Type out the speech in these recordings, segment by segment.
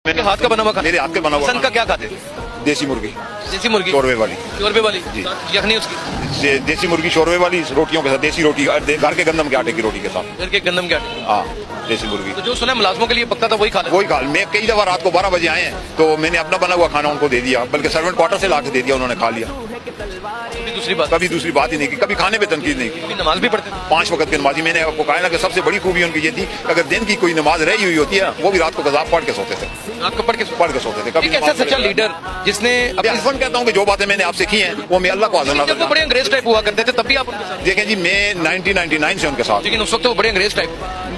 मेरे हाथ का बना हुआ खाना, मेरे हाथ का बना हुआ पसंद का क्या खाते? देसी मुर्गी देसी मुर्गी, शोरबे वाली, शोरबे वाली, जी। यखनी उसकी, देसी मुर्गी शोरबे वाली रोटियों के साथ, देसी रोटी घर के गंदम के आटे की रोटी के साथ। घर के गंदम के आटे। हाँ, देसी मुर्गी। तो जो सुना है मुलाजमों के लिए पकता था वही खा लेते। वही खा, मैं कई दफा रात को 12 बजे आए हैं तो मैंने अपना बना हुआ खाना उनको दे दिया, बल्कि सर्वेंट क्वार्टर से ला के दे दिया, उन्होंने खा लिया। कभी दूसरी बात, कभी दूसरी बात ही नहीं की, कभी खाने पे तनकीद नहीं की। कभी नमाज भी पढ़ते थे। 5 वक्त की नमाजी। मैंने आपको कहा ना कि सबसे बड़ी खूबी उनकी ये थी, अगर दिन की कोई नमाज रही हुई होती है वो भी रात को कज़ाब पढ़ के सोते थे, रात को पढ़ के सोते थे। कभी एक ऐसा सच्चा लीडर जिसने अपनी हस्बैंड कहता हूँ कि जो बातें मैंने आपसे की हैं वो मैं अल्लाह को हाज़िर नाज़िर जब वो बड़े अंग्रेज टाइप हुआ करते थे तब भी आप उनके साथ, देखें जी, मैं 1999 से उनके साथ, लेकिन उस वक्त वो बड़े अंग्रेज टाइप।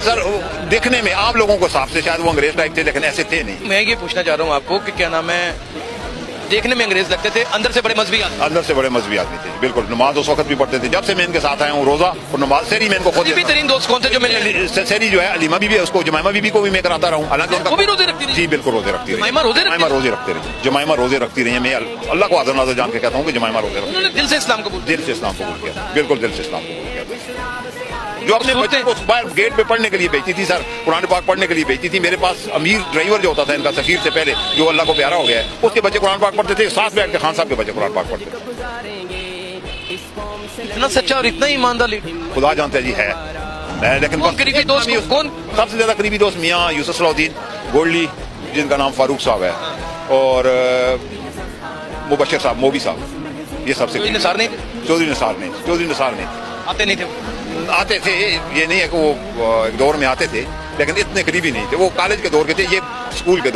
सर देखने में आप लोगों को हिसाब से शायद वो अंग्रेज टाइप थे, लेकिन ऐसे थे नहीं। मैं ये पूछना चाह रहा हूँ आपको कि क्या नाम है, देखने में अंग्रेज लगते थे, अंदर से बड़े मजहबी आदमी। अंदर से बड़े मजहबी आदमी थे, बिल्कुल। नमाज उस वक्त भी पढ़ते थे। जब से मैं इनके साथ आया हूँ, रोजा और नमाज, सेरी में इनको खुद भी तरीन दोस्त कौन थे जो मैंने, सेरी जो है अलीमा बीबी है, उसको जमाइमा बीबी को भी मैं कराता रहा हूँ। हालांकि वो भी रोजे रखती थी। जी बिल्कुल, रोजे रखती रही। जमाइमा रोजे रखती रही। जमाइमा रोजे रखती रही है। मैं अल्लाह को हाज़िर नाज़िर जान के कहता हूँ कि जमाइमा रोजे रखती। उन्होंने दिल से इस्लाम कबूल, दिल से इस्लाम कबूल किया, बिल्कुल दिल से इस्लाम कबूल किया। जो अपने बच्चे को बाहर गेट पे पढ़ने के लिए भेजती थी, सर कुरान पाक पढ़ने के लिए भेजती थी। मेरे पास अमीर ड्राइवर जो होता था इनका, सफीर से पहले, जो अल्लाह को प्यारा हो गया है, उसके बच्चे कुरान पाक पढ़ते थे। साथ बैठ के खान साहब के बच्चे कुरान पाक पढ़ते थे। इतना सच्चा और इतना ईमानदार लीडर खुदा जानता है जी है। लेकिन कौन करीबी दोस्त, कौन सबसे ज्यादा करीबी दोस्त मियाँ यूसुफ सलाउद्दीन गोल्डी, जिनका नाम फारूक साहब है, और मुबशर साहब, मोबी साहब, ये सबसे चौधरी निसार नहीं थे? चौधरी निसार नहीं आते नहीं थे, आते थे। ये नहीं है कि वो एक दौर में आते थे, लेकिन इतने करीबी नहीं थे। वो कॉलेज के दौर के थे, ये स्कूल के दौर।